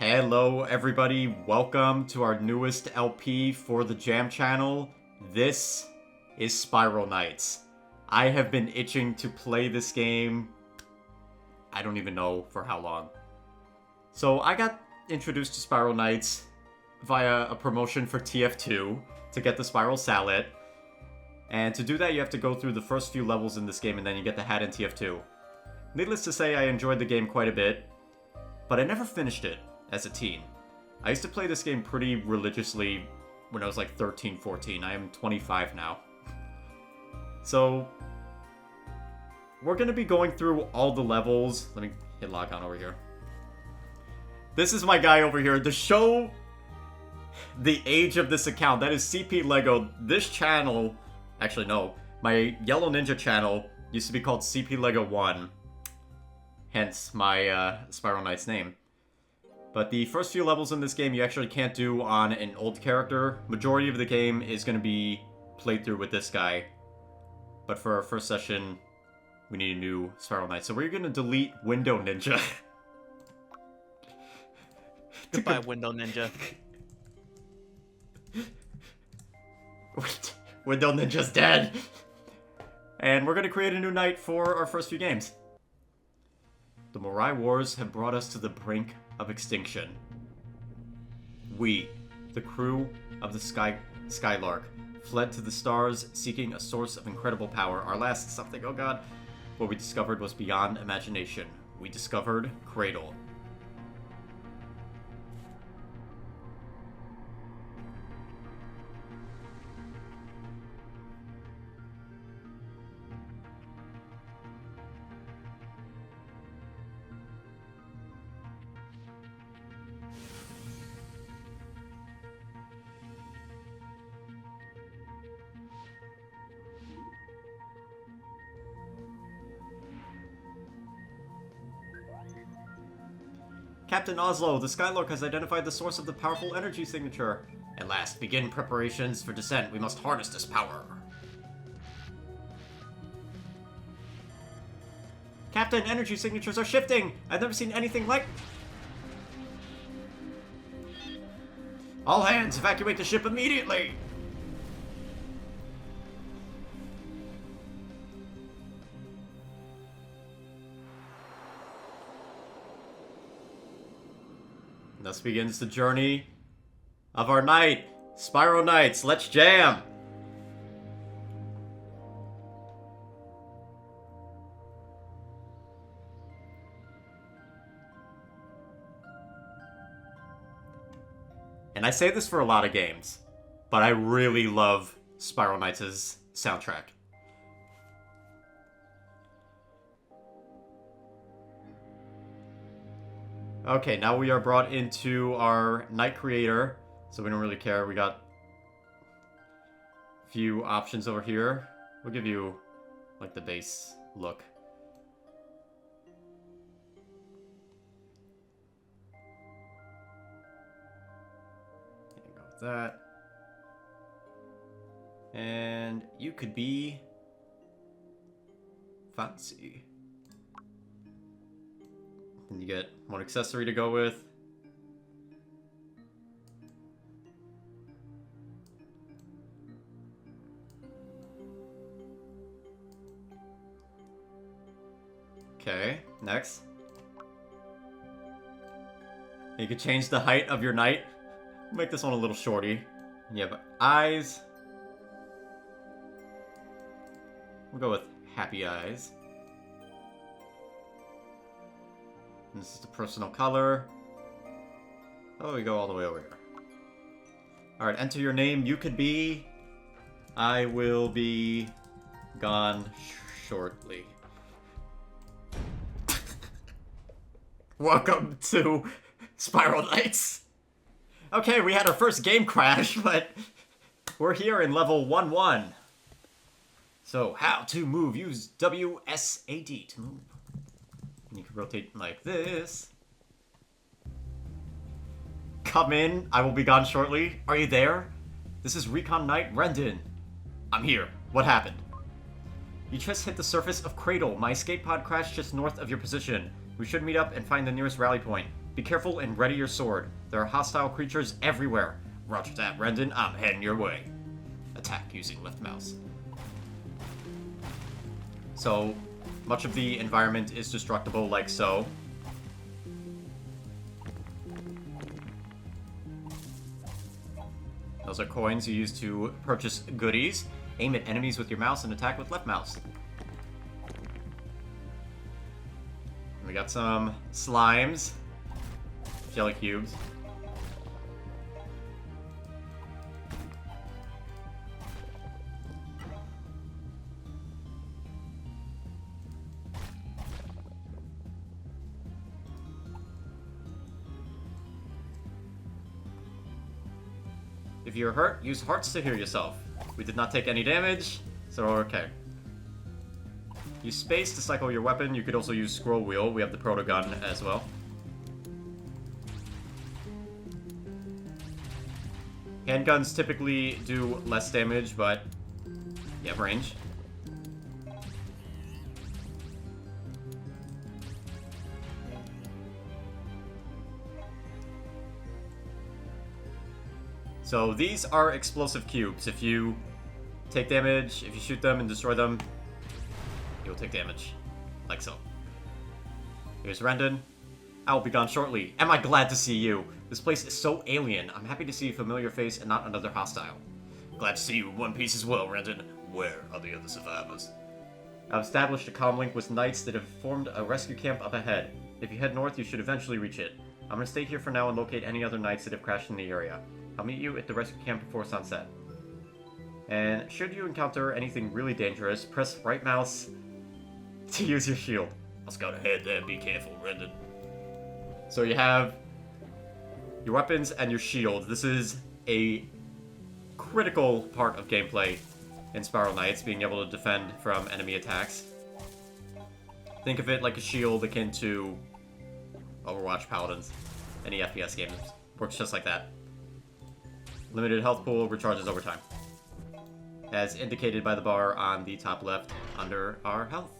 Hello everybody, welcome to our newest LP for the Jam channel. This is Spiral Knights. I have been itching to play this game, I don't even know for how long. So I got introduced to Spiral Knights via a promotion for TF2 to get the Spiral Sallet. And to do that you have to go through the first few levels in this game and then you get the hat in TF2. Needless to say, I enjoyed the game quite a bit, but I never finished it as a teen. I used to play this game pretty religiously when I was like 13, 14. I am 25 now. So, we're going to be going through all the levels. Let me hit log on over here. This is my guy over here. To show the age of this account, that is CP Lego. This channel, actually no, my Yellow Ninja channel used to be called CP Lego 1. Hence my Spiral Knights name. But the first few levels in this game you actually can't do on an old character. Majority of the game is going to be played through with this guy. But for our first session, we need a new Spiral Knight. So we're going to delete Window Ninja. Goodbye, Window Ninja. Window Ninja's dead. And we're going to create a new knight for our first few games. The Morai Wars have brought us to the brink of extinction. We, the crew of the Skylark, fled to the stars seeking a source of incredible power. Our last something, oh god. What we discovered was beyond imagination. We discovered Cradle. Captain Oslo, the Skylark has identified the source of the powerful energy signature. At last, begin preparations for descent. We must harness this power. Captain, energy signatures are shifting! I've never seen anything like... All hands, evacuate the ship immediately! Thus begins the journey of our knight, Spiral Knights. Let's jam! And I say this for a lot of games, but I really love Spiral Knights' soundtrack. Okay, now we are brought into our Knight Creator, so we don't really care. We got a few options over here. We'll give you, like, the base look. Okay, go with that. And you could be fancy. And you get one accessory to go with. Okay, next. You could change the height of your knight. Make this one a little shorty. You have eyes. We'll go with happy eyes. This is the personal color. Oh, we go all the way over here. Alright, enter your name. You could be... I will be gone shortly. Welcome to Spiral Knights. Okay, we had our first game crash, but we're here in level 1-1. So, how to move. Use WSAD to move. You can rotate like this. Come in, I will be gone shortly. Are you there? This is Recon Knight Rendon. I'm here. What happened? You just hit the surface of Cradle. My escape pod crashed just north of your position. We should meet up and find the nearest rally point. Be careful and ready your sword. There are hostile creatures everywhere. Roger that, Rendon. I'm heading your way. Attack using left mouse. So, much of the environment is destructible like so. Those are coins you use to purchase goodies. Aim at enemies with your mouse and attack with left mouse. We got some slimes. Jelly cubes. If you're hurt, use hearts to heal yourself. We did not take any damage, so we're okay. Use space to cycle your weapon. You could also use scroll wheel. We have the proto gun as well. Handguns typically do less damage, but you have range. So these are explosive cubes. If you take damage, if you shoot them and destroy them, you'll take damage. Like so. Here's Rendon. I will be gone shortly. Am I glad to see you? This place is so alien. I'm happy to see a familiar face and not another hostile. Glad to see you in one piece as well, Rendon. Where are the other survivors? I've established a comm link with knights that have formed a rescue camp up ahead. If you head north, you should eventually reach it. I'm gonna stay here for now and locate any other knights that have crashed in the area. I'll meet you at the rescue camp before sunset. And should you encounter anything really dangerous, press right mouse to use your shield. I'll scout ahead there, be careful, Rendon. So you have your weapons and your shield. This is a critical part of gameplay in Spiral Knights, being able to defend from enemy attacks. Think of it like a shield akin to Overwatch Paladins. Any FPS game works just like that. Limited health pool recharges over time, as indicated by the bar on the top left under our health.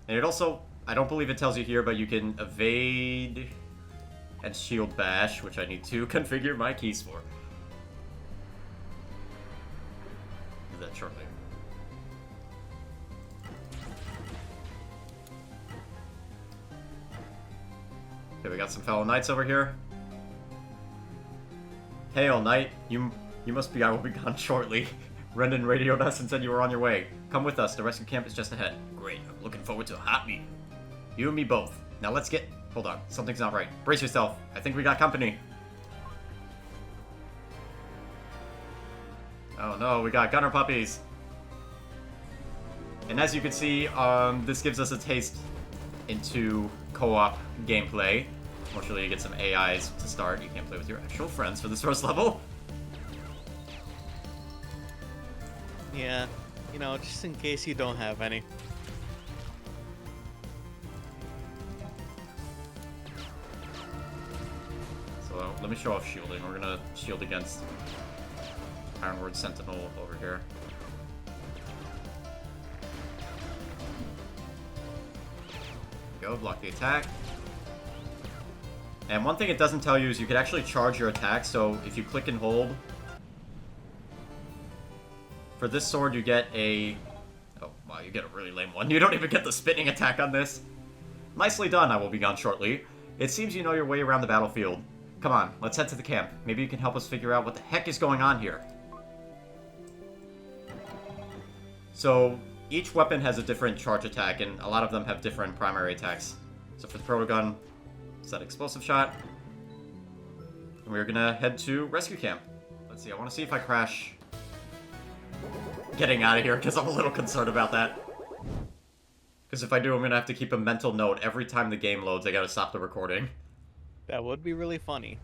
And it also, I don't believe it tells you here, but you can evade and shield bash, which I need to configure my keys for. Do that shortly. Okay, we got some fellow knights over here. Hail, knight. You must be I will be gone shortly. Rendon radioed us and said you were on your way. Come with us, the rescue camp is just ahead. Great, I'm looking forward to a hot meal. You and me both. Now let's get... Hold on, something's not right. Brace yourself. I think we got company. Oh no, we got gunner puppies. And as you can see, this gives us a taste into co-op gameplay. Fortunately, you get some AIs to start. You can't play with your actual friends for this first level. Yeah, you know, just in case you don't have any. So let me show off shielding. We're gonna shield against Ironward Sentinel over here. Go, block the attack. And one thing it doesn't tell you is you can actually charge your attack, so if you click and hold... For this sword, you get a... Oh, wow, you get a really lame one. You don't even get the spinning attack on this. Nicely done, I will be gone shortly. It seems you know your way around the battlefield. Come on, let's head to the camp. Maybe you can help us figure out what the heck is going on here. So, each weapon has a different charge attack, and a lot of them have different primary attacks. So for the proto gun, it's that explosive shot. And we're gonna head to rescue camp. Let's see, I want to see if I crash getting out of here, because I'm a little concerned about that. Because if I do, I'm gonna have to keep a mental note every time the game loads. I gotta stop the recording. That would be really funny.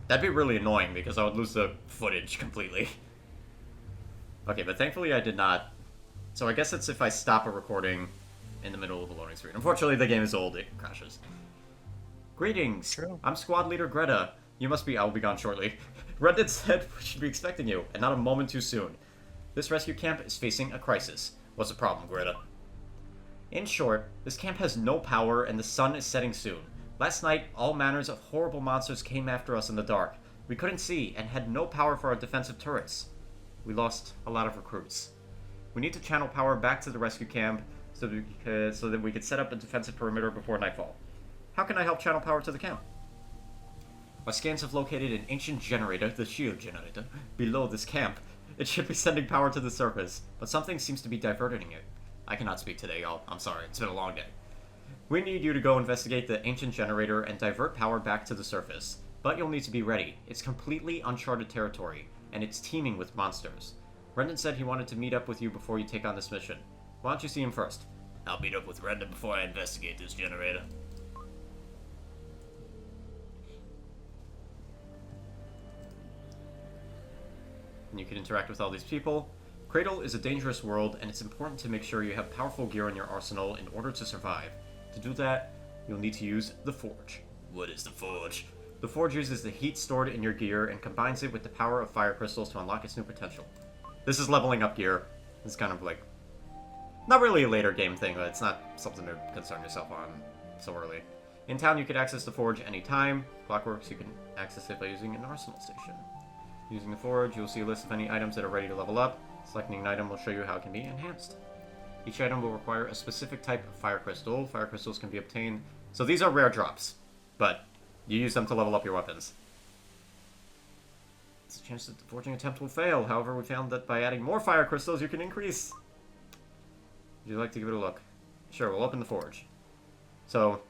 That'd be really annoying, because I would lose the footage completely. Okay, but thankfully I did not. So I guess it's if I stop a recording in the middle of the loading screen. Unfortunately, the game is old. It crashes. Greetings. True. I'm Squad Leader Greta. You must be... I will be gone shortly. Reddit said we should be expecting you, and not a moment too soon. This rescue camp is facing a crisis. What's the problem, Greta? In short, this camp has no power, and the sun is setting soon. Last night, all manners of horrible monsters came after us in the dark. We couldn't see and had no power for our defensive turrets. We lost a lot of recruits. We need to channel power back to the rescue camp so that we could set up a defensive perimeter before nightfall. How can I help channel power to the camp? Our scans have located an ancient generator, the shield generator, below this camp. It should be sending power to the surface, but something seems to be diverting it. I cannot speak today, y'all. I'm sorry, it's been a long day. We need you to go investigate the ancient generator and divert power back to the surface. But you'll need to be ready. It's completely uncharted territory, and it's teeming with monsters. Brendan said he wanted to meet up with you before you take on this mission. Why don't you see him first? I'll meet up with Brendan before I investigate this generator. And you can interact with all these people. Cradle is a dangerous world, and it's important to make sure you have powerful gear in your arsenal in order to survive. To do that, you'll need to use the Forge. What is the Forge? The Forge uses the heat stored in your gear and combines it with the power of fire crystals to unlock its new potential. This is leveling up gear. It's kind of like... not really a later game thing, but it's not something to concern yourself on so early. In town, you can access the Forge anytime. Clockworks, you can access it by using an arsenal station. Using the Forge, you'll see a list of any items that are ready to level up. Selecting an item will show you how it can be enhanced. Each item will require a specific type of fire crystal. Fire crystals can be obtained... so these are rare drops, but you use them to level up your weapons. There's a chance that the forging attempt will fail. However, we found that by adding more fire crystals, you can increase. Would you like to give it a look? Sure, we'll open the Forge. So,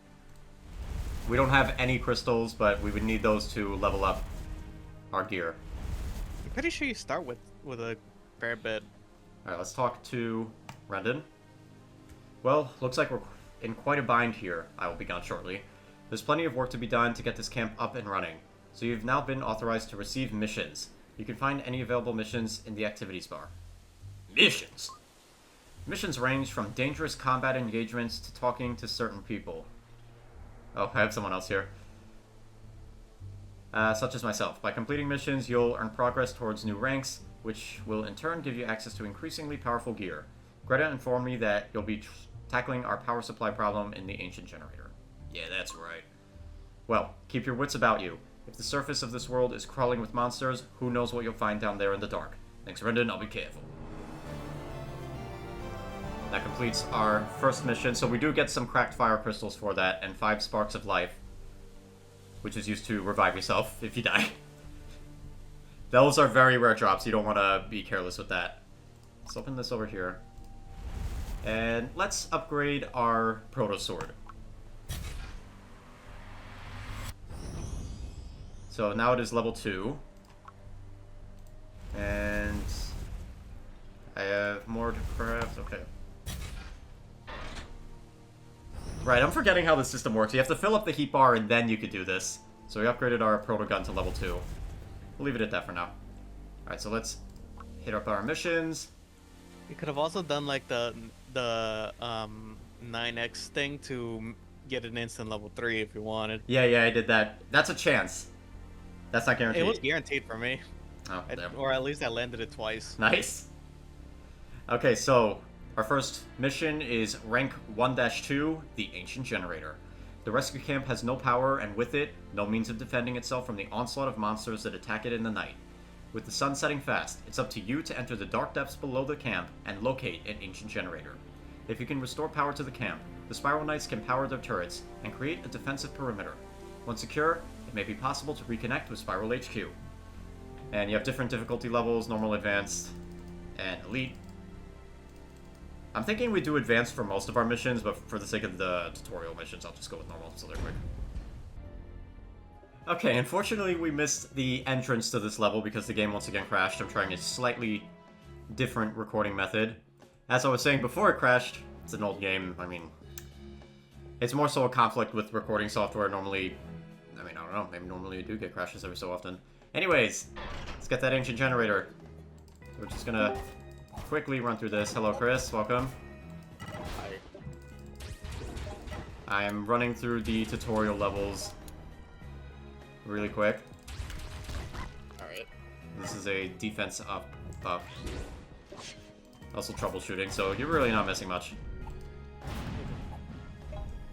we don't have any crystals, but we would need those to level up our gear. I'm pretty sure you start with a fair bit. Alright, let's talk to Brendan. Well, looks like we're in quite a bind here. I will be gone shortly. There's plenty of work to be done to get this camp up and running, so you've now been authorized to receive missions. You can find any available missions in the activities bar. Missions! Missions range from dangerous combat engagements to talking to certain people. Oh, I have someone else here. Such as myself. By completing missions, you'll earn progress towards new ranks, which will in turn give you access to increasingly powerful gear. Greta informed me that you'll be tackling our power supply problem in the ancient generator. Yeah, that's right. Well, keep your wits about you. If the surface of this world is crawling with monsters, who knows what you'll find down there in the dark. Thanks, Brendan. I'll be careful. That completes our first mission, so we do get some cracked fire crystals for that, and 5 sparks of life, which is used to revive yourself if you die. Those are very rare drops. You don't want to be careless with that. Let's open this over here. And let's upgrade our Proto Sword. So now it is level 2. And I have more to craft. Okay. Right, I'm forgetting how the system works. You have to fill up the heat bar and then you could do this. So we upgraded our Proto Gun to level 2. We'll leave it at that for now. Alright, so let's hit up our missions. You could have also done like the 9x thing to get an instant level 3 if you wanted. Yeah, I did that. That's a chance. That's not guaranteed. It was guaranteed for me. Oh, Or at least I landed it twice. Nice. Okay, so our first mission is rank 1-2, the Ancient Generator. The rescue camp has no power, and with it, no means of defending itself from the onslaught of monsters that attack it in the night. With the sun setting fast, it's up to you to enter the dark depths below the camp and locate an Ancient Generator. If you can restore power to the camp, the Spiral Knights can power their turrets and create a defensive perimeter. Once secure, it may be possible to reconnect with Spiral HQ. And you have different difficulty levels, normal, advanced, and elite. I'm thinking we do advanced for most of our missions, but for the sake of the tutorial missions, I'll just go with normal, so they're quick. Okay, unfortunately we missed the entrance to this level because the game once again crashed. I'm trying a slightly different recording method. As I was saying before it crashed, it's an old game. I mean, it's more so a conflict with recording software. Normally, I mean, I don't know, maybe normally you do get crashes every so often. Anyways, let's get that Ancient Generator. We're just gonna quickly run through this. Hello, Chris. Welcome. Hi. I am running through the tutorial levels really quick. Alright. This is a defense up. Also troubleshooting, so you're really not missing much.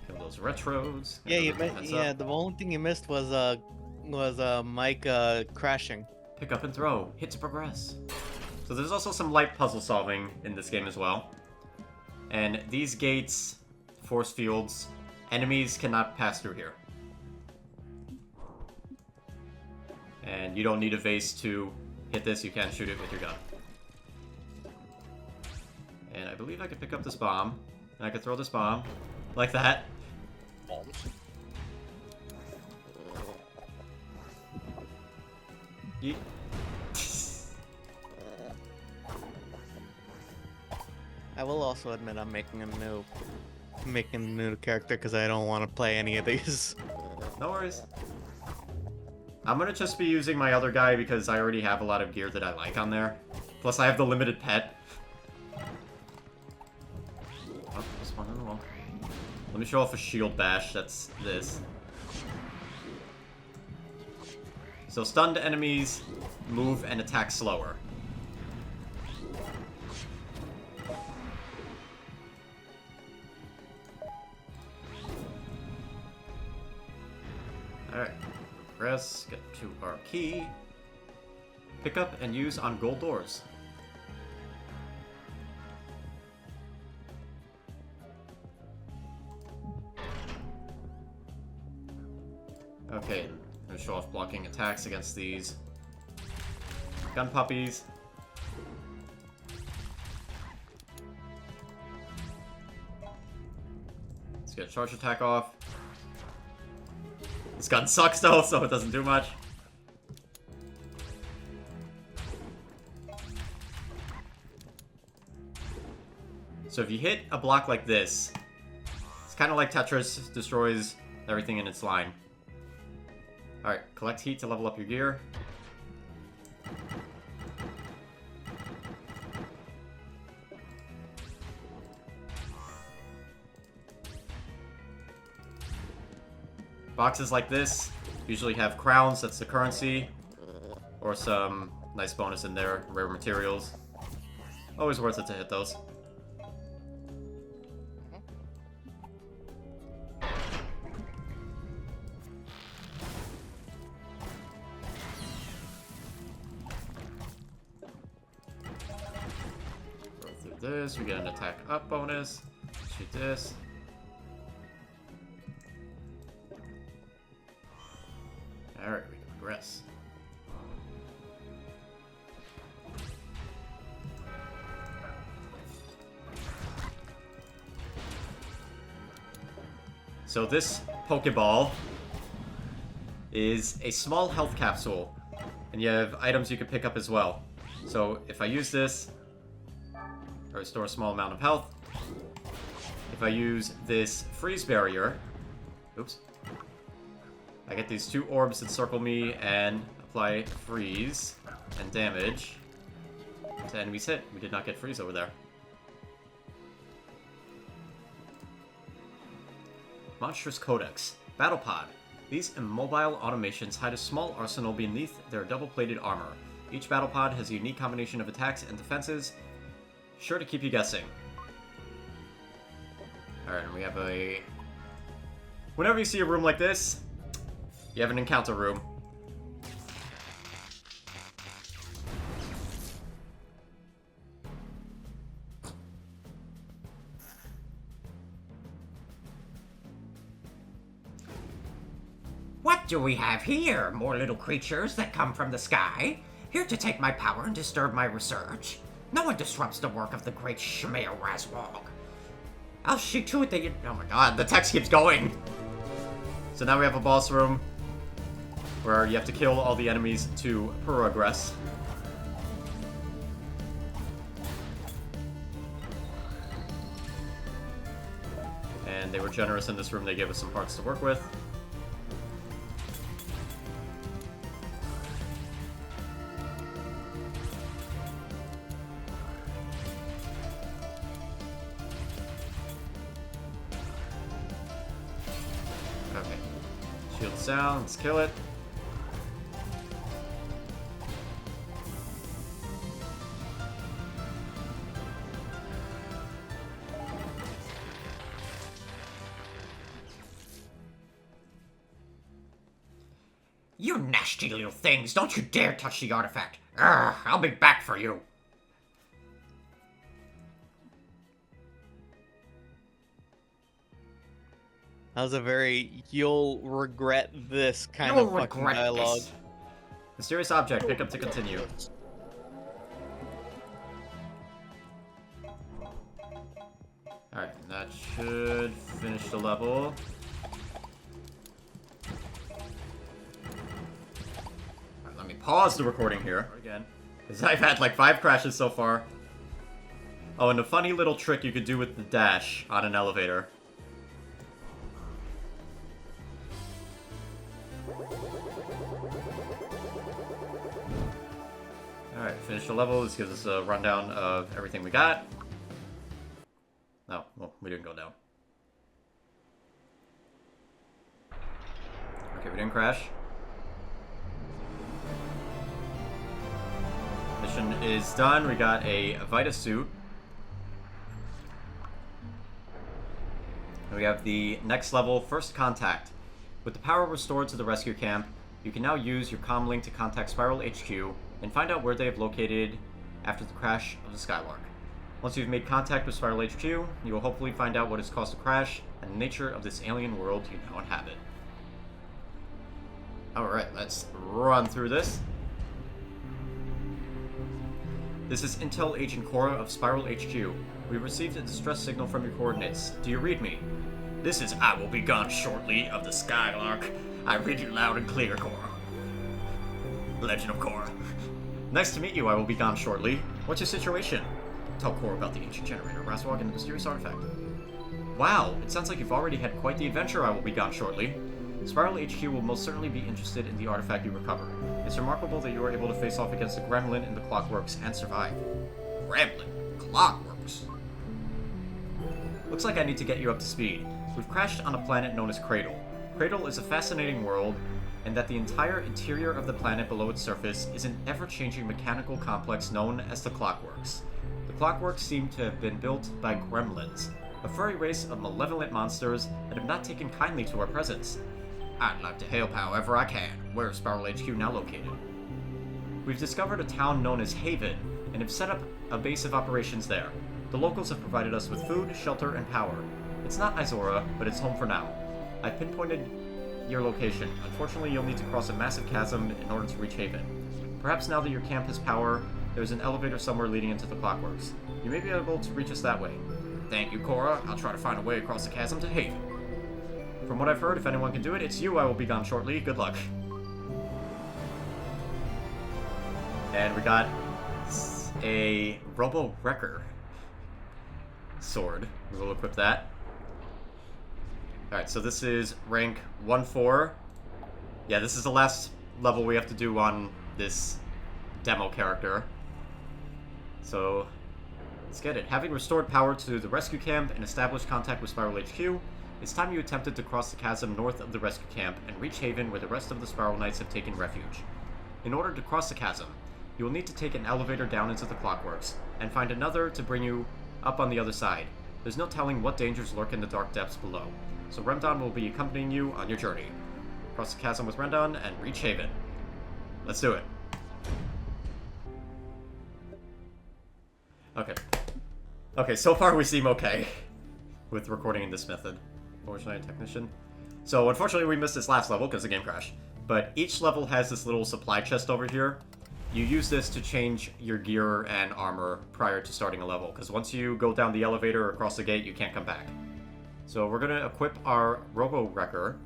Kill those those retros. Yeah, you Everything missed. heads Yeah, up. the only thing you missed was Mike crashing. Pick up and throw. Hit to progress. So there's also some light puzzle solving in this game as well. And these gates, force fields, enemies cannot pass through here. And you don't need a vase to hit this, you can shoot it with your gun. And I believe I could pick up this bomb. And I could throw this bomb. Like that. Yeet. I will also admit I'm making a new character because I don't want to play any of these. No worries. I'm gonna just be using my other guy because I already have a lot of gear that I like on there. Plus I have the limited pet. Oh, just one on the wall. Let me show off a shield bash, that's this. So stunned enemies move and attack slower. Alright, progress, get to our key. Pick up and use on gold doors. Okay, I'm gonna show off blocking attacks against these gun puppies. Let's get a charge attack off. This gun sucks though, so it doesn't do much. So if you hit a block like this, it's kind of like Tetris, destroys everything in its line. Alright, collect heat to level up your gear. Boxes like this usually have crowns, that's the currency, or some nice bonus in there, rare materials. Always worth it to hit those. Go through this, we get an attack up bonus. Shoot this. Alright, we can progress. So this Pokeball is a small health capsule, and you have items you can pick up as well. So if I use this, I restore a small amount of health. If I use this freeze barrier, oops, I get these two orbs that circle me and apply freeze and damage to enemies hit. We did not get freeze over there. Monstrous Codex. Battle Pod. These immobile automations hide a small arsenal beneath their double-plated armor. Each battle pod has a unique combination of attacks and defenses, sure to keep you guessing. Alright, and we have a... Whenever you see a room like this, you have an encounter room. What do we have here? More little creatures that come from the sky? Here to take my power and disturb my research? No one disrupts the work of the great Shemeo Razwog. I'll see to it that you... Oh my god, the text keeps going! So now we have a boss room where you have to kill all the enemies to progress. And they were generous in this room, they gave us some parts to work with. Okay. Shield down, let's kill it. You nasty little things, don't you dare touch the artifact. Urgh, I'll be back for you. That was a very "you'll regret this" kind You'll of fucking regret dialogue. this. Mysterious object. Pick up to continue. Alright, that should finish the level. Alright, let me pause the recording here again, because I've had like 5 crashes so far. Oh, and a funny little trick you could do with the dash on an elevator. Alright, finish the level. This gives us a rundown of everything we got. Oh, well, we didn't go down. Okay, we didn't crash. Mission is done. We got a Vita suit. And we have the next level, First Contact. With the power restored to the rescue camp, you can now use your comm link to contact Spiral HQ and find out where they have located after the crash of the Skylark. Once you've made contact with Spiral HQ, you will hopefully find out what has caused the crash and the nature of this alien world you now inhabit. Alright, let's run through this. This is Intel Agent Cora of Spiral HQ. We received a distress signal from your coordinates. Do you read me? This is I will be gone shortly of the Skylark. I read you loud and clear, Cora. Legend of Cora. Nice to meet you. I will be gone shortly. What's your situation? Tell Cora about the ancient generator, Razwog, and the mysterious artifact. Wow, it sounds like you've already had quite the adventure. I will be gone shortly. Spiral HQ will most certainly be interested in the artifact you recovered. It's remarkable that you were able to face off against the gremlin in the Clockworks and survive. Gremlin? Clockworks? Looks like I need to get you up to speed. We've crashed on a planet known as Cradle. Cradle is a fascinating world, and that the entire interior of the planet below its surface is an ever-changing mechanical complex known as the Clockworks. The Clockworks seem to have been built by gremlins, a furry race of malevolent monsters that have not taken kindly to our presence. I'd like to help however I can. Where's Spiral HQ now located? We've discovered a town known as Haven, and have set up a base of operations there. The locals have provided us with food, shelter, and power. It's not Izora, but it's home for now. I've pinpointed your location. Unfortunately, you'll need to cross a massive chasm in order to reach Haven. Perhaps now that your camp has power, there's an elevator somewhere leading into the Clockworks. You may be able to reach us that way. Thank you, Cora. I'll try to find a way across the chasm to Haven. From what I've heard, if anyone can do it, it's you. I will be gone shortly. Good luck. And we got a Robo-Wrecker sword. We will equip that. Alright, so this is rank 1-4. Yeah, this is the last level we have to do on this demo character. So, let's get it. Having restored power to the rescue camp and established contact with Spiral HQ, it's time you attempted to cross the chasm north of the rescue camp and reach Haven where the rest of the Spiral Knights have taken refuge. In order to cross the chasm, you will need to take an elevator down into the Clockworks, and find another to bring you up on the other side. There's no telling what dangers lurk in the dark depths below, so Remdon will be accompanying you on your journey. Cross the chasm with Remdon and reach Haven. Let's do it. Okay. Okay, so far we seem okay with recording in this method. Fortunately, technician. So, unfortunately, we missed this last level because the game crashed. But each level has this little supply chest over here. You use this to change your gear and armor prior to starting a level, because once you go down the elevator or across the gate, you can't come back. So we're going to equip our Robo-Wrecker,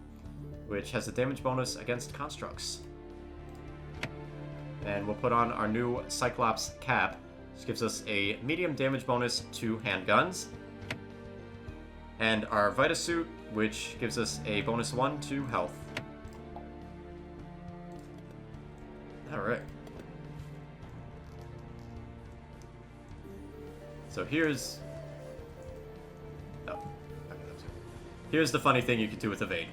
which has a damage bonus against constructs. And we'll put on our new Cyclops cap, which gives us a medium damage bonus to handguns. And our Vita suit, which gives us a bonus 1 to health. Alright. So here's... Oh, okay, that's it. Here's the funny thing you can do with evade.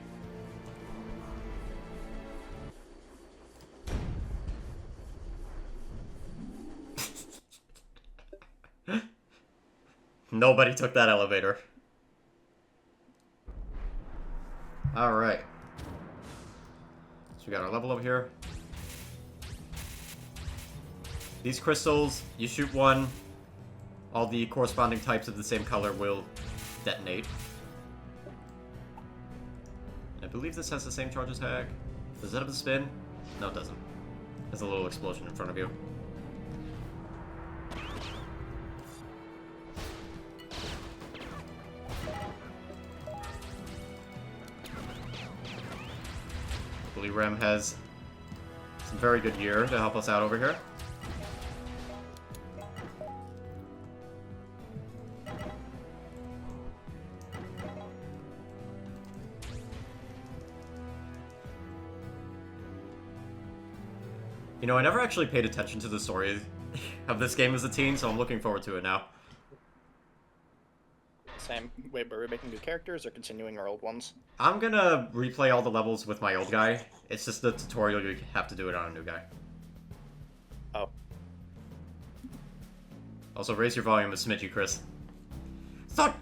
Nobody took that elevator. Alright. So we got our level up here. These crystals, you shoot one, all the corresponding types of the same color will detonate. I believe this has the same charge attack. Does that have a spin? No, it doesn't. There's a little explosion in front of you. YellowNinjaM has some very good gear to help us out over here. You know, I never actually paid attention to the story of this game as a teen, so I'm looking forward to it now. Same. Wait, but we're making new characters or continuing our old ones? I'm gonna replay all the levels with my old guy. It's just the tutorial, you have to do it on a new guy. Oh. Also, raise your volume a smidgy, Chris. Thought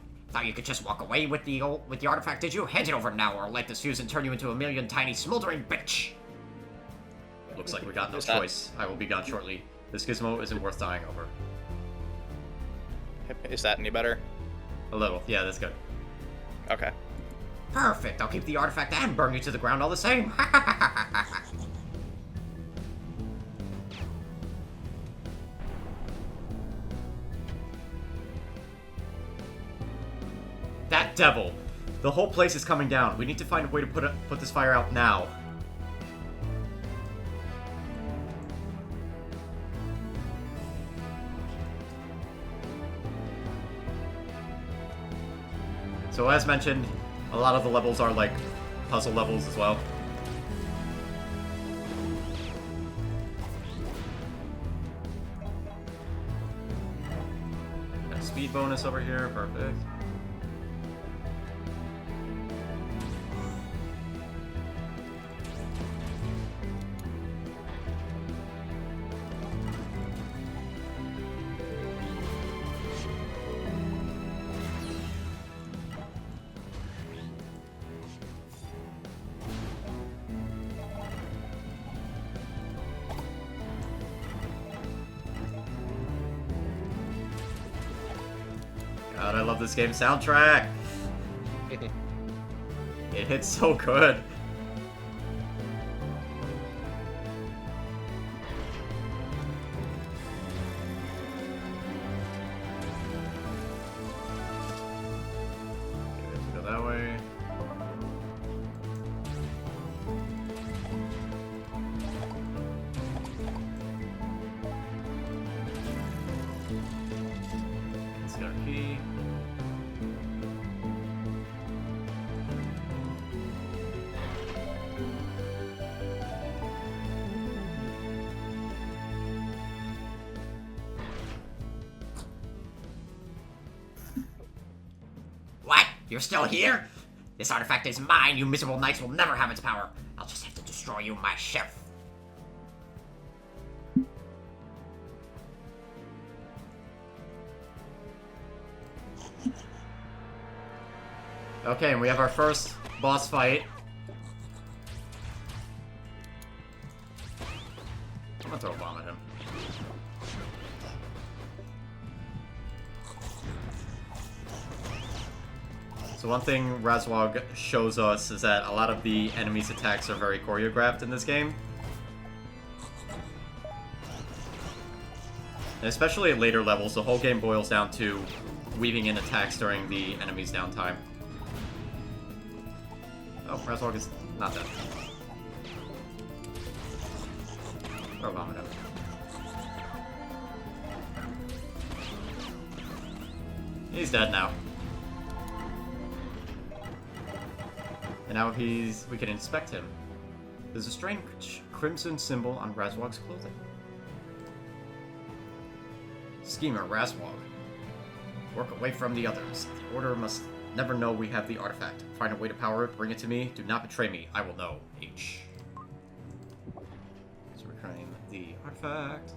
you could just walk away with the artifact, did you? Hand it over now, or I'll light this fuse and turn you into a million tiny smoldering bitch. Looks like we got no Is that- choice. I will be gone shortly. This gizmo isn't worth dying over. Is that any better? A little. Yeah, that's good. Okay. Perfect. I'll keep the artifact and burn you to the ground all the same. That devil! The whole place is coming down. We need to find a way to put this fire out now. So as mentioned, a lot of the levels are like puzzle levels as well. Got a speed bonus over here, perfect. God, I love this game's soundtrack. It hits so good. Okay, we have to go that way. Let's get our key. What? You're still here? This artifact is mine. You miserable knights will never have its power. I'll just have to destroy you myself. Okay, and we have our first boss fight. I'm gonna throw a bomb at him. So one thing Razwog shows us is that a lot of the enemies' attacks are very choreographed in this game. And especially at later levels, the whole game boils down to weaving in attacks during the enemy's downtime. Oh, Razwog is not dead. Throw a bomb at him. He's dead now. And now we can inspect him. There's a strange crimson symbol on Razwog's clothing. Schemer Razwog. Work away from the others. The Order must never know we have the artifact. Find a way to power it, bring it to me. Do not betray me. I will know. H. So we're trying the artifact.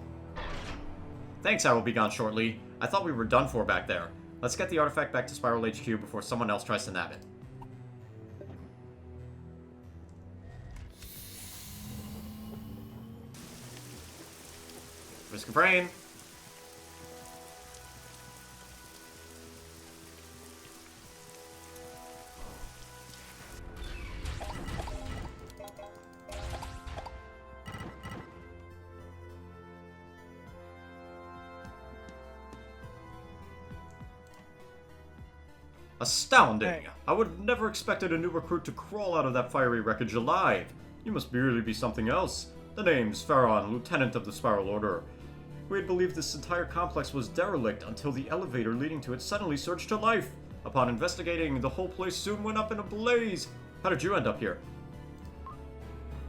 Thanks, I will be gone shortly. I thought we were done for back there. Let's get the artifact back to Spiral HQ before someone else tries to nab it. Risk of rain. Astounding! Hey. I would have never expected a new recruit to crawl out of that fiery wreckage alive. You must really be something else. The name's Pharaon, Lieutenant of the Spiral Order. We had believed this entire complex was derelict until the elevator leading to it suddenly surged to life. Upon investigating, the whole place soon went up in a blaze. How did you end up here?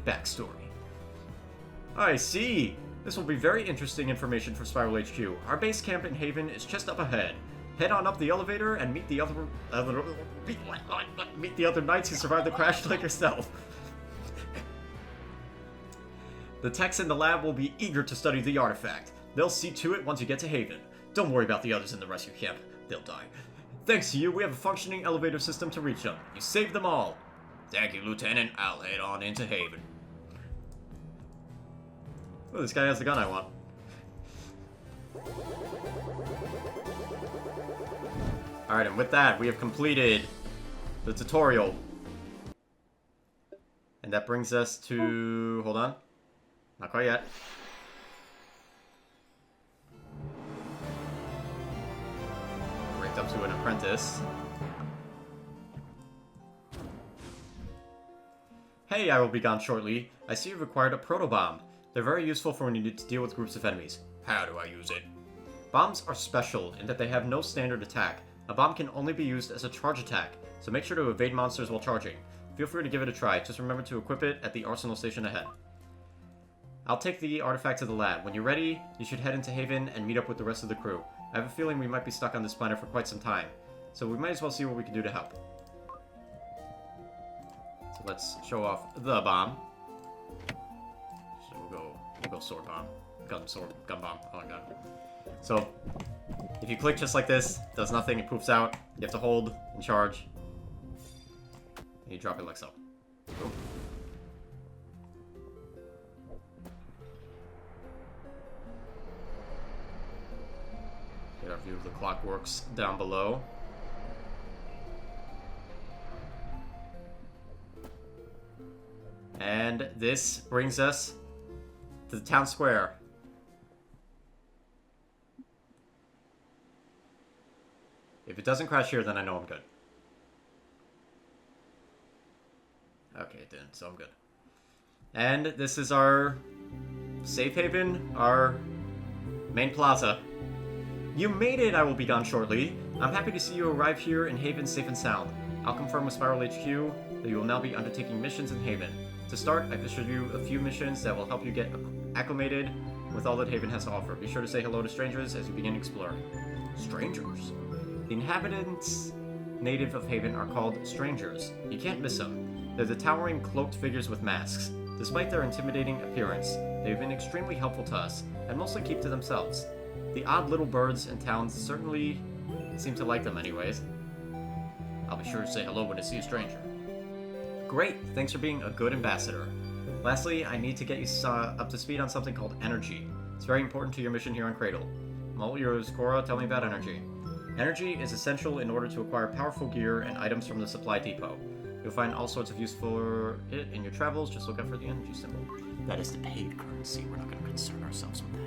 Backstory. I see. This will be very interesting information for Spiral HQ. Our base camp in Haven is just up ahead. Head on up the elevator and meet the other knights who survived the crash like yourself. The techs in the lab will be eager to study the artifact. They'll see to it once you get to Haven. Don't worry about the others in the rescue camp. They'll die. Thanks to you, we have a functioning elevator system to reach them. You saved them all. Thank you, Lieutenant. I'll head on into Haven. Oh, this guy has the gun I want. Alright, and with that, we have completed the tutorial. And that brings us to... hold on. Not quite yet. Ranked up to an apprentice. Hey, I will be gone shortly. I see you've acquired a proto-bomb. They're very useful for when you need to deal with groups of enemies. How do I use it? Bombs are special in that they have no standard attack. A bomb can only be used as a charge attack, so make sure to evade monsters while charging. Feel free to give it a try, just remember to equip it at the arsenal station ahead. I'll take the artifact to the lab. When you're ready, you should head into Haven and meet up with the rest of the crew. I have a feeling we might be stuck on this planet for quite some time, so we might as well see what we can do to help. So let's show off the bomb. So we'll go sword bomb. Gun bomb. Oh my god. So, if you click just like this, does nothing, it poofs out. You have to hold and charge. And you drop it like so. Boom. Get our view of the Clockworks down below. And this brings us to the town square. If it doesn't crash here, then I know I'm good. Okay, it didn't, so I'm good. And this is our safe haven, our main plaza. You made it, I will be gone shortly. I'm happy to see you arrive here in Haven safe and sound. I'll confirm with Spiral HQ that you will now be undertaking missions in Haven. To start, I've issued you a few missions that will help you get acclimated with all that Haven has to offer. Be sure to say hello to strangers as you begin exploring. Strangers? The inhabitants native of Haven are called strangers. You can't miss them. They're the towering cloaked figures with masks. Despite their intimidating appearance, they've been extremely helpful to us, and mostly keep to themselves. The odd little birds and towns certainly seem to like them anyways. I'll be sure to say hello when I see a stranger. Great, thanks for being a good ambassador. Lastly, I need to get you up to speed on something called energy. It's very important to your mission here on Cradle. All yours, Cora, tell me about energy. Energy is essential in order to acquire powerful gear and items from the supply depot. You'll find all sorts of use for it in your travels, just look out for the energy symbol. That is the paid currency. We're not going to concern ourselves with that.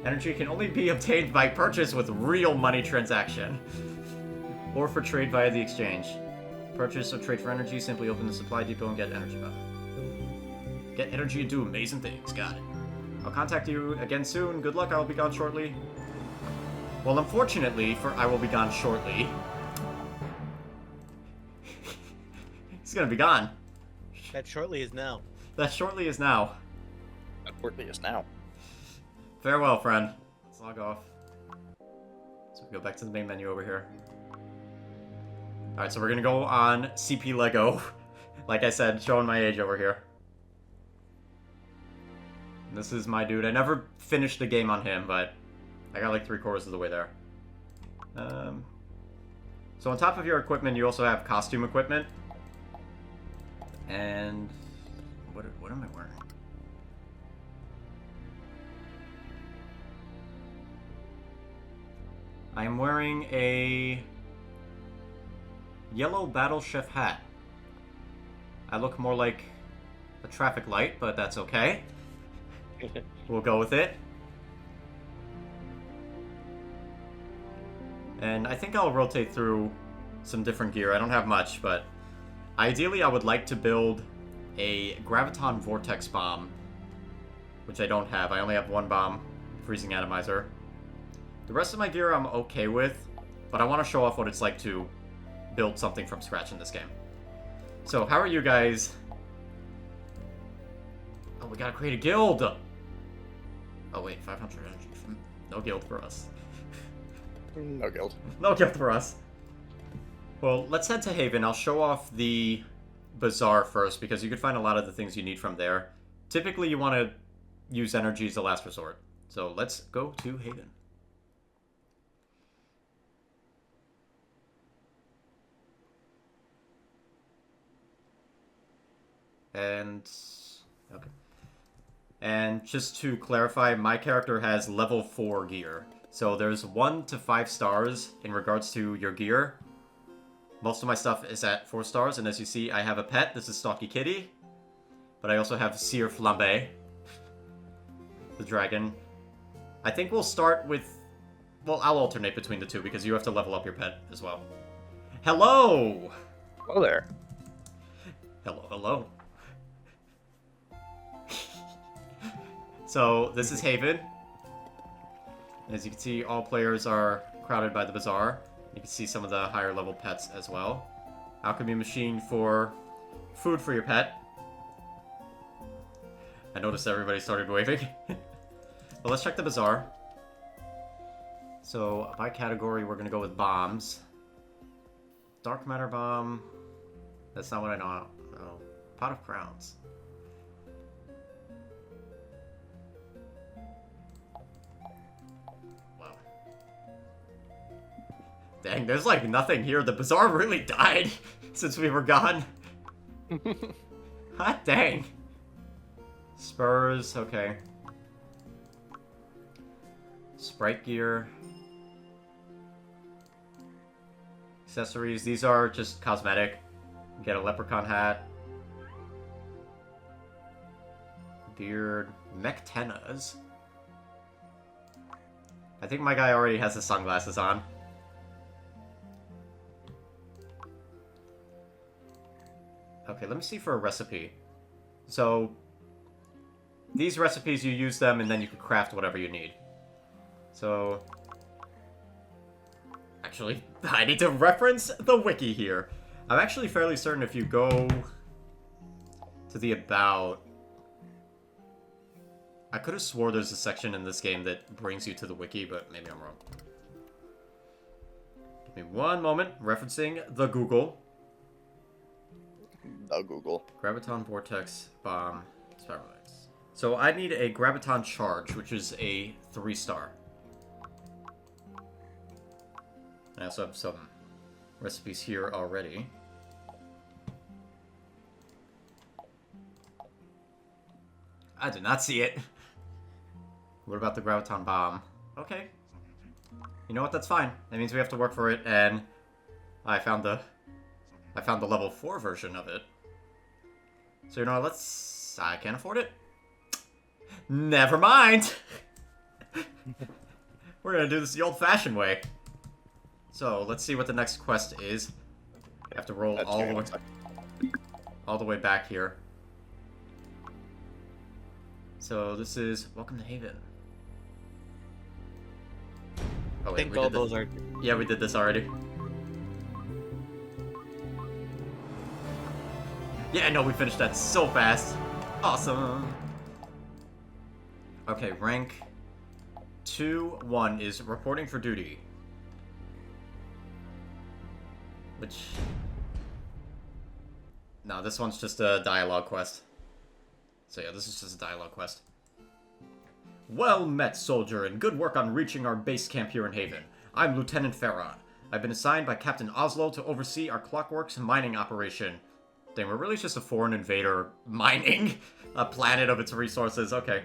Energy can only be obtained by purchase with real money transaction, or for trade via the exchange. Purchase or trade for energy, simply open the supply depot and get energy buff. Get energy and do amazing things, got it. I'll contact you again soon, good luck, I will be gone shortly. Well, unfortunately, for I will be gone shortly, he's gonna be gone. That shortly is now. That shortly is now. Unfortunately, is now. Farewell, friend. Let's log off. So we go back to the main menu over here. Alright, so we're gonna go on CP Lego. Like I said, showing my age over here. And this is my dude. I never finished the game on him, but I got like 3/4 of the way there. So on top of your equipment, you also have costume equipment. And what am I wearing? I am wearing a yellow battle chef hat. I look more like a traffic light, but that's okay. We'll go with it. And I think I'll rotate through some different gear. I don't have much, but ideally I would like to build a Graviton Vortex Bomb, which I don't have. I only have one bomb, Freezing Atomizer. The rest of my gear I'm okay with, but I want to show off what it's like to build something from scratch in this game. So, how are you guys? Oh, we gotta create a guild! Oh wait, 500 energy. No guild for us. No guild. No guild for us. Well, let's head to Haven. I'll show off the bazaar first, because you can find a lot of the things you need from there. Typically, you want to use energy as a last resort. So, let's go to Haven. And... okay. And just to clarify, my character has level 4 gear. So there's 1 to 5 stars in regards to your gear. Most of my stuff is at 4 stars, and as you see, I have a pet. This is Stalky Kitty. But I also have Seer Flambe, the dragon. I think we'll start with... well, I'll alternate between the two, because you have to level up your pet as well. Hello! Hello there. Hello, hello. So, this is Haven. As you can see, all players are crowded by the bazaar. You can see some of the higher level pets as well. Alchemy machine for food for your pet. I noticed everybody started waving. Well, let's check the bazaar. So, by category, we're going to go with bombs. Dark matter bomb. That's not what I know. No. Pot of crowns. Wow. Dang, there's like nothing here. The bazaar really died since we were gone. Hot dang. Spurs, okay. Sprite gear. Accessories, these are just cosmetic. Get a leprechaun hat. Beard. Mectenas. I think my guy already has his sunglasses on. Okay, let me see for a recipe. So, these recipes, you use them and then you can craft whatever you need. So, actually, I need to reference the wiki here. I'm actually fairly certain if you go to the About... I could have swore there's a section in this game that brings you to the wiki, but maybe I'm wrong. Give me one moment, referencing the Google. The Google. Graviton Vortex Bomb Spiralites. So I need a Graviton Charge, which is a 3-star. I also have some recipes here already. I did not see it. What about the Graviton Bomb? Okay. You know what? That's fine. That means we have to work for it, and I found the level 4 version of it. So, you know, I can't afford it. Never mind! We're gonna do this the old-fashioned way. So, let's see what the next quest is. We have to roll all the way back here. So, this is Welcome to Haven. Oh, I wait, think we all did this. those are... Yeah, we did this already. Yeah, no, we finished that so fast. Awesome. Okay, rank 2-1 is reporting for duty. Which... no, this one's just a dialogue quest. So yeah, this is just a dialogue quest. Well met, soldier, and good work on reaching our base camp here in Haven. I'm Lieutenant Farron. I've been assigned by Captain Oslo to oversee our Clockworks mining operation. Dang, we're really just a foreign invader mining a planet of its resources. Okay.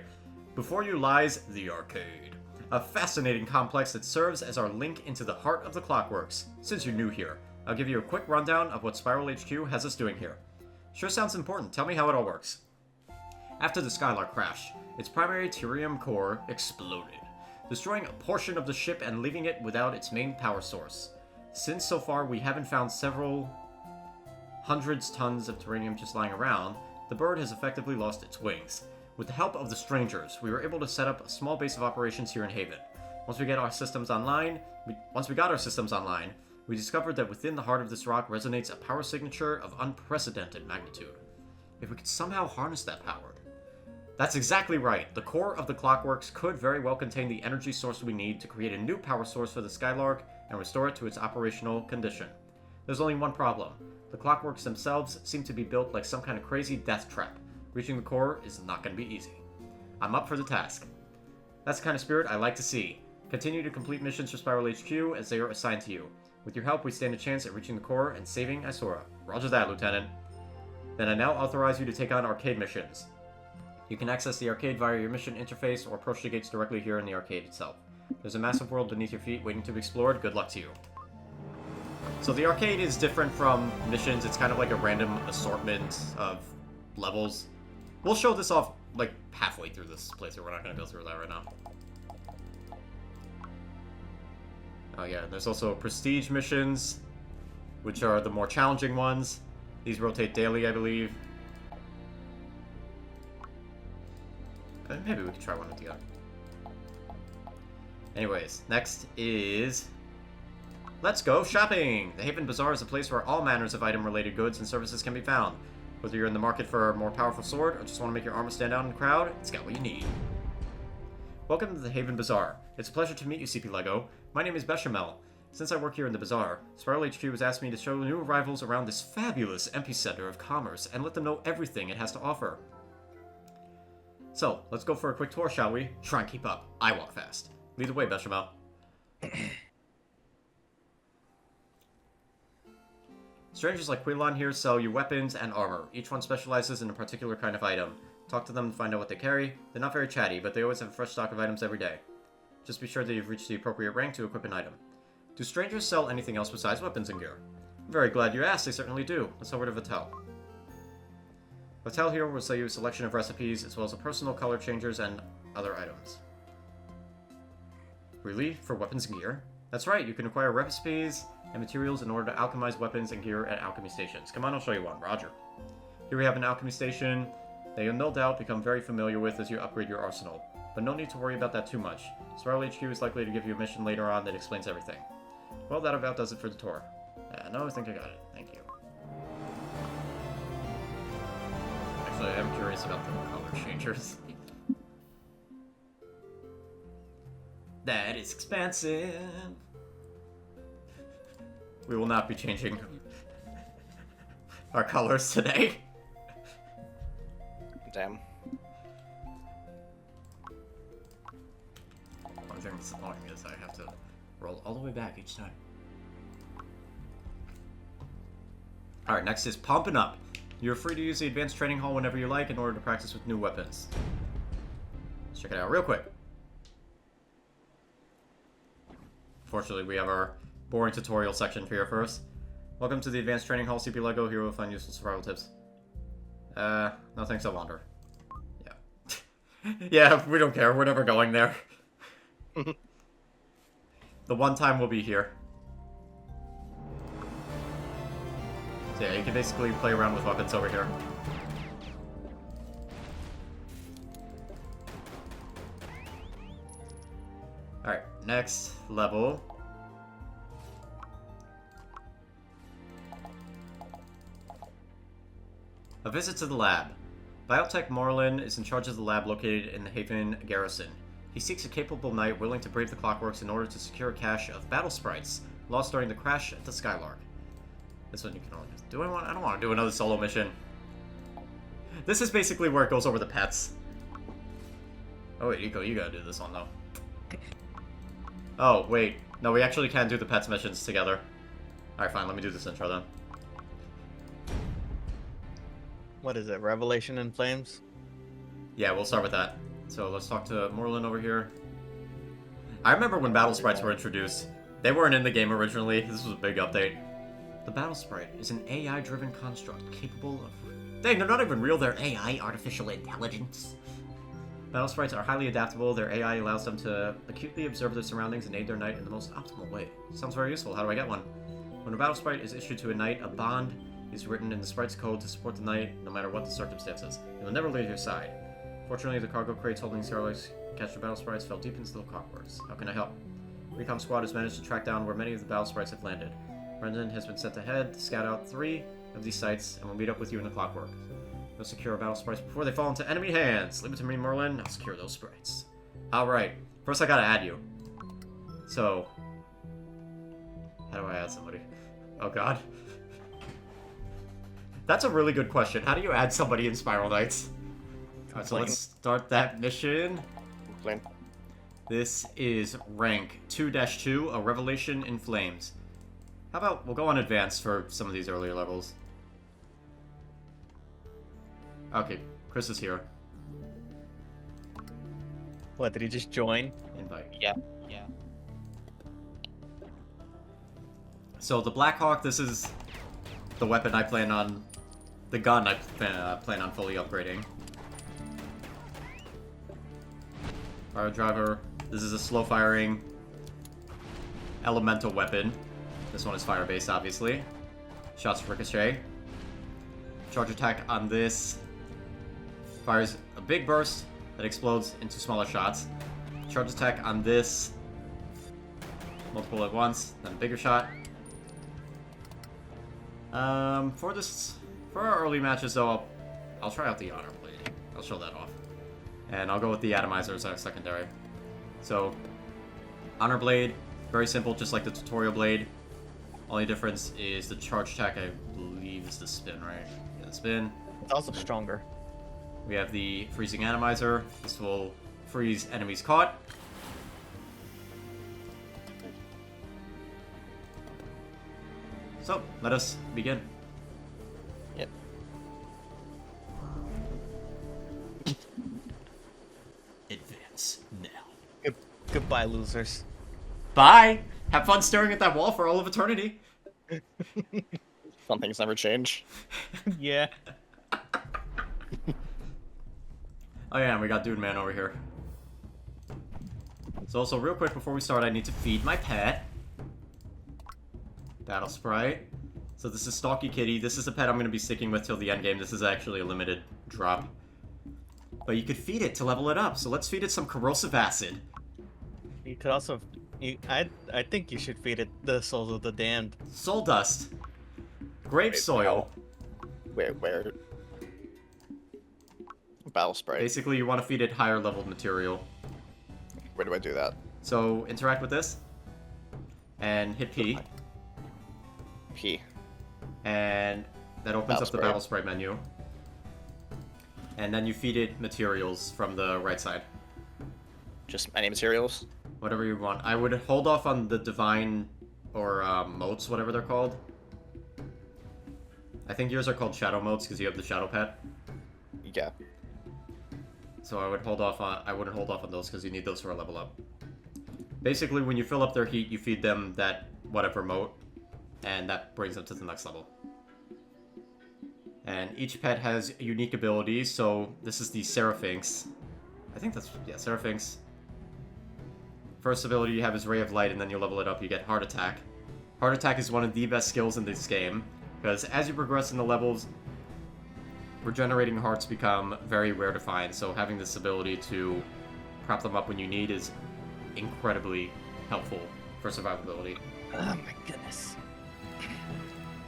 Before you lies the arcade. a fascinating complex that serves as our link into the heart of the Clockworks. Since you're new here, I'll give you a quick rundown of what Spiral HQ has us doing here. Sure sounds important. Tell me how it all works. After the Skylark crash, its primary Tyrium core exploded, destroying a portion of the ship and leaving it without its main power source. Since so far we haven't found several hundreds tons of Tyrium just lying around, the bird has effectively lost its wings. With the help of the strangers, we were able to set up a small base of operations here in Haven. Once we got our systems online, we discovered that within the heart of this rock resonates a power signature of unprecedented magnitude. If we could somehow harness that power. That's exactly right. The core of the Clockworks could very well contain the energy source we need to create a new power source for the Skylark and restore it to its operational condition. There's only one problem. The Clockworks themselves seem to be built like some kind of crazy death trap. Reaching the core is not going to be easy. I'm up for the task. That's the kind of spirit I like to see. Continue to complete missions for Spiral HQ as they are assigned to you. With your help, we stand a chance at reaching the core and saving Isora. Roger that, Lieutenant. Then I now authorize you to take on arcade missions. You can access the arcade via your mission interface or approach the gates directly here in the arcade itself. There's a massive world beneath your feet waiting to be explored. Good luck to you. So the arcade is different from missions. It's kind of like a random assortment of levels. We'll show this off like halfway through this playthrough. We're not going to go through that right now. Oh yeah, there's also prestige missions, which are the more challenging ones. These rotate daily, I believe. Maybe we could try one together. Anyways, next is... Let's go shopping! The Haven Bazaar is a place where all manners of item-related goods and services can be found. Whether you're in the market for a more powerful sword or just want to make your armor stand out in the crowd, it's got what you need. Welcome to the Haven Bazaar. It's a pleasure to meet you, CP Lego. My name is Bechamel. Since I work here in the Bazaar, Spiral HQ has asked me to show new arrivals around this fabulous epicenter of commerce and let them know everything it has to offer. So, let's go for a quick tour, shall we? Try and keep up. I walk fast. Lead the way, Bechamel. Strangers like Quilon here sell you weapons and armor. Each one specializes in a particular kind of item. Talk to them and find out what they carry. They're not very chatty, but they always have a fresh stock of items every day. Just be sure that you've reached the appropriate rank to equip an item. Do strangers sell anything else besides weapons and gear? I'm very glad you asked, they certainly do. Let's over to Vatel. Vatel here will sell you a selection of recipes, as well as a personal color changers and other items. Really? For weapons and gear? That's right, you can acquire recipes and materials in order to alchemize weapons and gear at alchemy stations. Come on, I'll show you one. Roger. Here we have an alchemy station that you'll no doubt become very familiar with as you upgrade your arsenal. But no need to worry about that too much. Spiral HQ is likely to give you a mission later on that explains everything. Well, that about does it for the tour. No, I think I got it. Thank you. Actually, I'm curious about the color changers. That is expensive. We will not be changing our colors today. Damn. One thing that's annoying is I have to roll all the way back each time. Alright, next is Pumping Up. You're free to use the advanced training hall whenever you like in order to practice with new weapons. Let's check it out real quick. Fortunately, we have our boring tutorial section for here first. Welcome to the advanced training hall, CP Lego. Here we'll find useful survival tips. No thanks, I wander. Yeah. Yeah, we don't care. We're never going there. The one time we'll be here. So yeah, you can basically play around with weapons over here. Alright, next level. A visit to the lab. Biotech Morlin is in charge of the lab located in the Haven Garrison. He seeks a capable knight willing to brave the Clockworks in order to secure a cache of battle sprites lost during the crash at the Skylark. This one you can only do. I don't want to do another solo mission. This is basically where it goes over the pets. Oh wait, Eco, you gotta do this one though. Oh wait, no, we actually can't do the pets missions together. Alright, fine, let me do this intro then. What is it? Revelation in Flames? Yeah, we'll start with that. So let's talk to Morlin over here. I remember when battle sprites were introduced. They weren't in the game originally. This was a big update. The battle sprite is an AI-driven construct capable of... Dang, they're not even real, they're AI, artificial intelligence. Battle sprites are highly adaptable. Their AI allows them to acutely observe their surroundings and aid their knight in the most optimal way. Sounds very useful. How do I get one? When a battle sprite is issued to a knight, a bond is written in the sprite's code to support the knight, no matter what the circumstances. It will never leave your side. Fortunately, the cargo crates holding Starlight's captured battle sprites fell deep into the Clockworks. How can I help? Recon Squad has managed to track down where many of the battle sprites have landed. Brendan has been sent ahead to scout out 3 of these sites, and will meet up with you in the Clockwork. Go secure our battle sprites before they fall into enemy hands. Leave it to me, Merlin. I'll secure those sprites. Alright. First, I gotta add you. So... how do I add somebody? Oh, God. That's a really good question. How do you add somebody in Spiral Knights? Alright, so let's start that mission. Flame. This is rank 2-2, a Revelation in Flames. How about we'll go on advanced for some of these earlier levels. Okay, Chris is here. What, did he just join? Invite. Yeah. So the Blackhawk, this is the weapon I plan on... the gun I plan on fully upgrading. Fire Driver, this is a slow-firing elemental weapon. This one is fire-based, obviously. Shots ricochet. Charge attack on this fires a big burst that explodes into smaller shots. Charge attack on this, multiple at once, then a bigger shot. For our early matches though, I'll try out the Honor Blade. I'll show that off. And I'll go with the Atomizer as our secondary. So, Honor Blade, very simple, just like the tutorial blade. Only difference is the charge attack, I believe, is the spin, right? Yeah, the spin. It's also stronger. We have the Freezing Atomizer. This will freeze enemies caught. So, let us begin. Yep. Advance now. Goodbye, losers. Bye! Have fun staring at that wall for all of eternity. Some things never change. Yeah. Oh yeah, and we got Dude Man over here. So also, real quick before we start, I need to feed my pet. Battle Sprite. So this is Stalky Kitty. This is a pet I'm going to be sticking with till the end game. This is actually a limited drop. But you could feed it to level it up, so let's feed it some corrosive acid. You could also... I think you should feed it the Souls of the Damned. Soul Dust. Grape Wait, Soil. Where? Battle Sprite. Basically, you want to feed it higher leveled material. Where do I do that? So, interact with this. And hit P. P. And that opens Battle up the Sprite. Battle Sprite menu. And then you feed it materials from the right side. Just any materials? Whatever you want. I would hold off on the Divine or motes, whatever they're called. I think yours are called Shadow Motes because you have the Shadow Pet. Yeah. So I would hold off on. I wouldn't hold off on those because you need those for a level up. Basically, when you fill up their heat, you feed them that whatever mote, and that brings them to the next level. And each pet has unique abilities. So this is the Seraphynx. I think that's Seraphynx. First ability you have is Ray of Light, and then you level it up, you get Heart Attack. Heart Attack is one of the best skills in this game, because as you progress in the levels, regenerating hearts become very rare to find, so having this ability to prop them up when you need is incredibly helpful for survivability. Oh my goodness.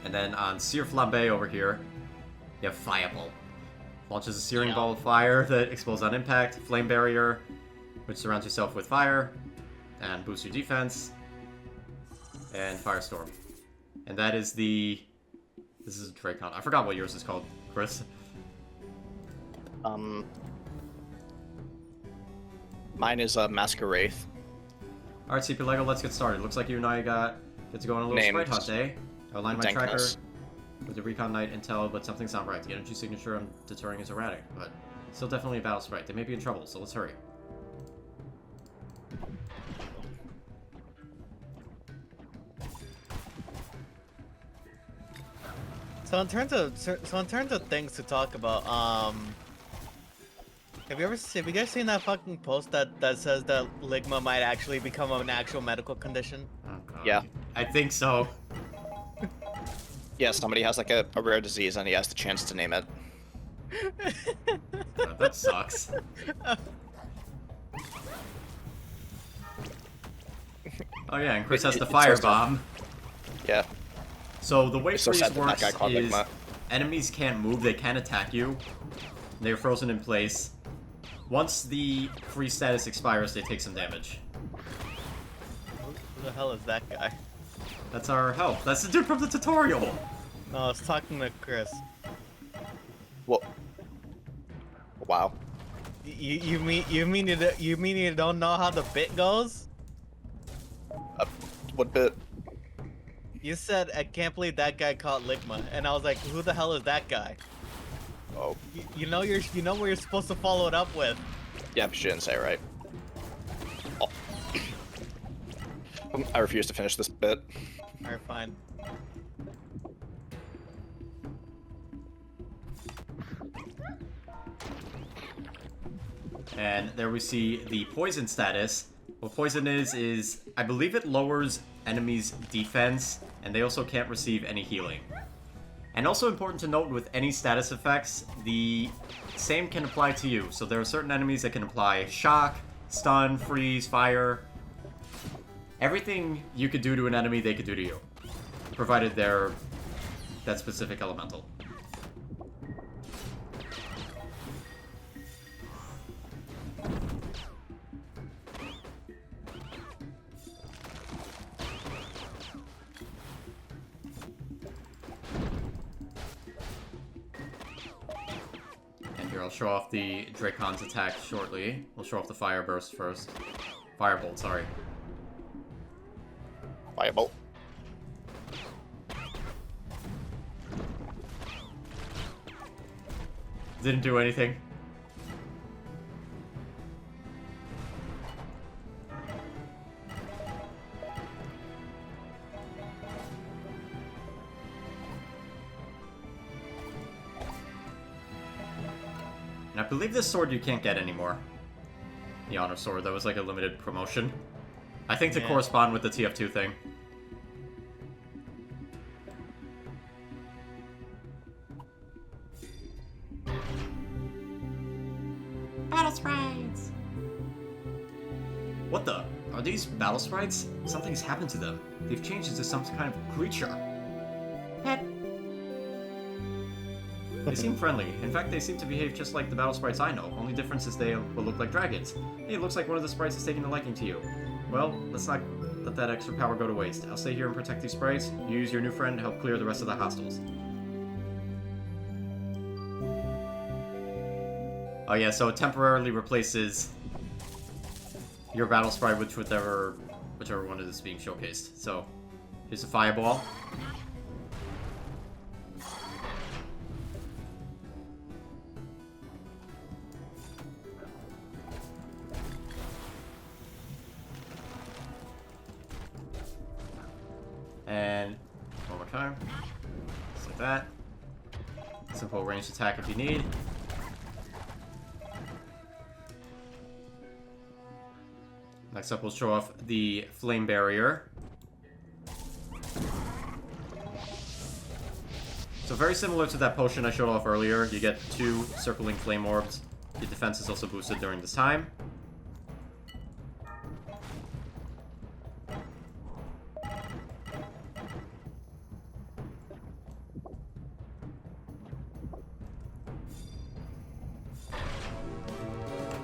And then on Sear Flambe over here, you have Fireball. Launches a searing ball of fire that explodes on impact, Flame Barrier, which surrounds yourself with fire, and boosts your defense, and Firestorm. And that is the... This is Dracon. I forgot what yours is called, Chris. Mine is Masker Wraith. Alright, CP Lego, let's get started. Looks like you and I get to go on a little Named sprite hunt day. I aligned my tracker Dankness. with the Recon Knight intel, but something's not right. The energy signature I'm deterring is erratic, but still definitely a battle sprite. They may be in trouble, so let's hurry. So in terms of things to talk about, have you guys seen that fucking post that says that Ligma might actually become an actual medical condition? Oh, God. Yeah. I think so. Yeah, somebody has like a rare disease and he has the chance to name it. God, that sucks. Oh yeah, and Chris has the It's so sad. firebomb. Yeah. So the way It's so freeze sad that works guy called is Ligma. enemies can't move, they can attack you. They're frozen in place. Once the freeze status expires, they take some damage. Who the hell is that guy? That's our health. That's the dude from the tutorial! No, I was talking to Chris. Well. Wow. You mean you don't know how the bit goes? What bit? You said I can't believe that guy caught Ligma, and I was like, who the hell is that guy? Oh. You know what you're supposed to follow it up with. Yeah, but she didn't say it right. Oh. I refuse to finish this bit. Alright, fine. And there we see the poison status. What poison is I believe it lowers enemies' defense, and they also can't receive any healing. And also important to note with any status effects, the same can apply to you. So there are certain enemies that can apply shock, stun, freeze, fire. Everything you could do to an enemy, they could do to you. Provided they're that specific elemental. I'll show off the Dracon's attack shortly. We'll show off the Fire Burst first. Firebolt, sorry. Firebolt. Didn't do anything. And I believe this sword you can't get anymore. The Honor Sword, that was like a limited promotion. I think to Yeah. correspond with the TF2 thing. Battle sprites! What the? Are these battle sprites? Something's happened to them. They've changed into some kind of creature. Pet. They seem friendly. In fact, they seem to behave just like the battle sprites I know. Only difference is they will look like dragons. Hey, it looks like one of the sprites is taking a liking to you. Well, let's not let that extra power go to waste. I'll stay here and protect these sprites. You use your new friend to help clear the rest of the hostiles. Oh yeah, so it temporarily replaces your battle sprite with whichever one is being showcased. So, here's a fireball. And one more time. Just like that. Simple ranged attack if you need. Next up, we'll show off the flame barrier. So very similar to that potion I showed off earlier. You get 2 circling flame orbs. Your defense is also boosted during this time.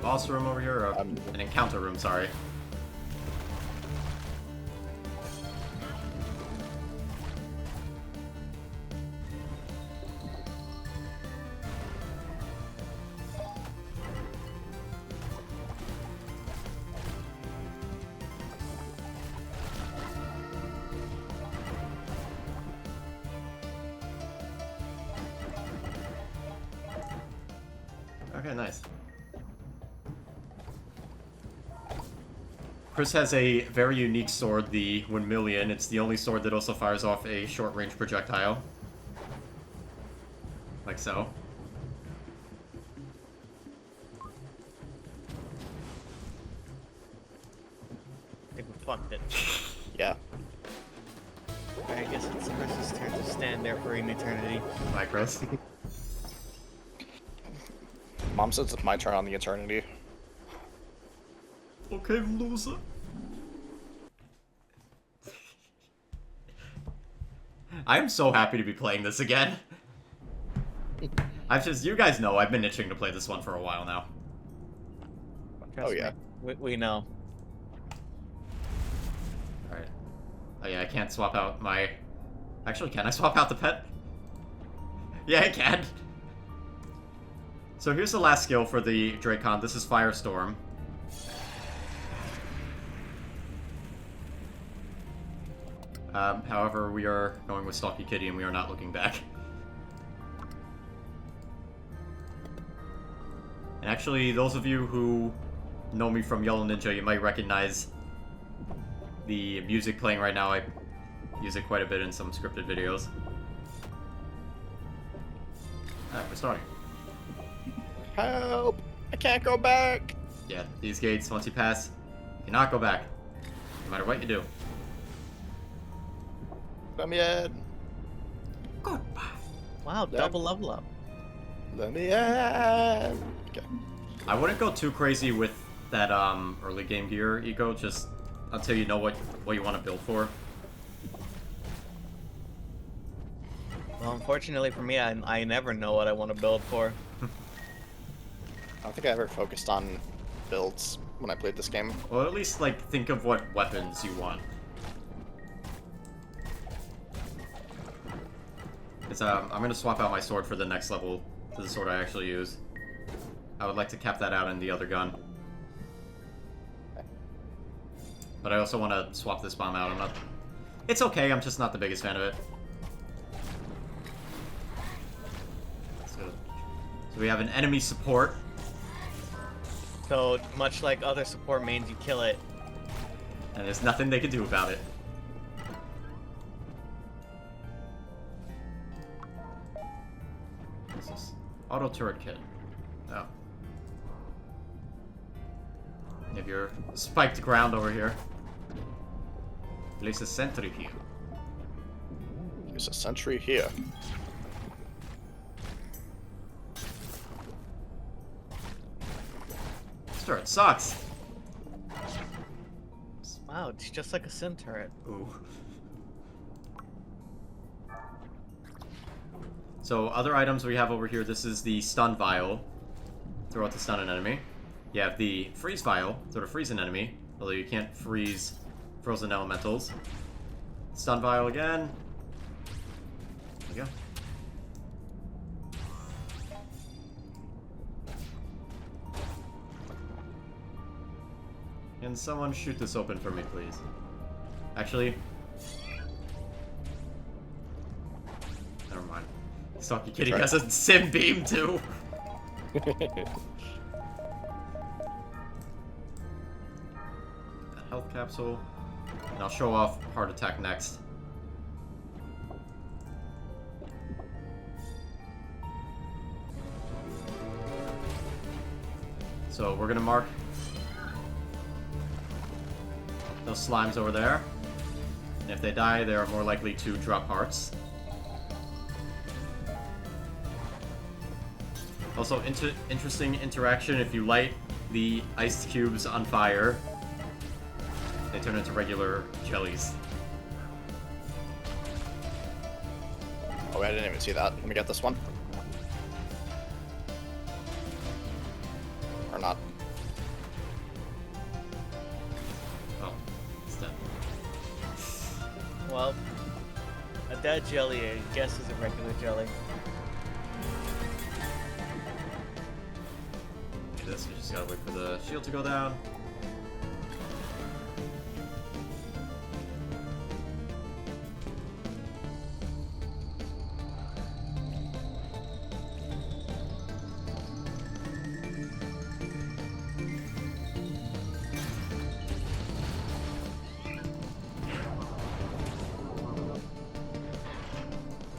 Boss room over here, or an encounter room, sorry. Okay, nice. Chris has a very unique sword, the 1,000,000. It's the only sword that also fires off a short-range projectile. Like so. I think we fucked it. Yeah. Alright, I guess it's Chris's turn to stand there for an eternity. Bye, Chris. Mom says it's my turn on the eternity. Okay, loser. I am so happy to be playing this again. You guys know, I've been itching to play this one for a while now. Trust Oh, yeah. me, we know. Alright. Oh yeah, I can't swap out my... Actually, can I swap out the pet? Yeah, I can. So here's the last skill for the Dracon. This is Firestorm. However, we are going with Stalky Kitty and we are not looking back. And actually, those of you who know me from YellowNinja, you might recognize the music playing right now. I use it quite a bit in some scripted videos. Alright, we're starting. Help! I can't go back! Yeah, these gates, once you pass, you cannot go back. No matter what you do. Let me in! Goodbye. Wow, Yeah. double level up. Let me in! Okay. I wouldn't go too crazy with that early game gear eco, just until you know what you want to build for. Well, unfortunately for me, I never know what I want to build for. I don't think I ever focused on builds when I played this game. Or at least, like, think of what weapons you want. Because I'm going to swap out my sword for the next level to the sword I actually use. I would like to cap that out in the other gun. But I also want to swap this bomb out. It's okay, I'm just not the biggest fan of it. So we have an enemy support. So, much like other support mains, you kill it. And there's nothing they can do about it. What's this? Auto turret kit. Oh. You have your spiked ground over here. Place a sentry here. There's a sentry here. This turret sucks. Wow, it's just like a sim turret. Ooh. So, other items we have over here, this is the stun vial. Throw out to stun an enemy. You have the freeze vial, throw to freeze an enemy, although you can't freeze frozen elementals. Stun vial again. There we go. Can someone shoot this open for me, please? Actually... Never mind. Stalky Kitty has a sim beam, too! Health capsule. And I'll show off heart attack next. So we're gonna mark those slimes over there. And if they die, they are more likely to drop hearts. Also, interesting interaction, if you light the ice cubes on fire, they turn into regular jellies. Oh, I didn't even see that. Let me get this one. Or not. Oh, it's dead. Well, a dead jelly, I guess, is a regular jelly. This, we just gotta wait for the shield to go down.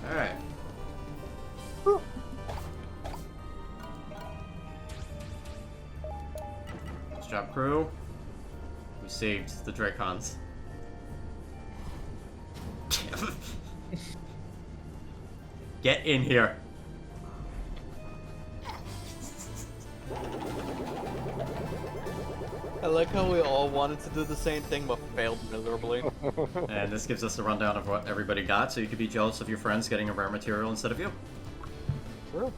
Alright. Nice job, crew. We saved the Dracons. Get in here. I like how we all wanted to do the same thing but failed miserably. And this gives us a rundown of what everybody got, so you could be jealous of your friends getting a rare material instead of you. True.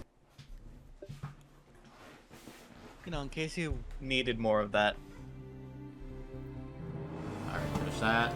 You know, in case you needed more of that. Alright, finish that.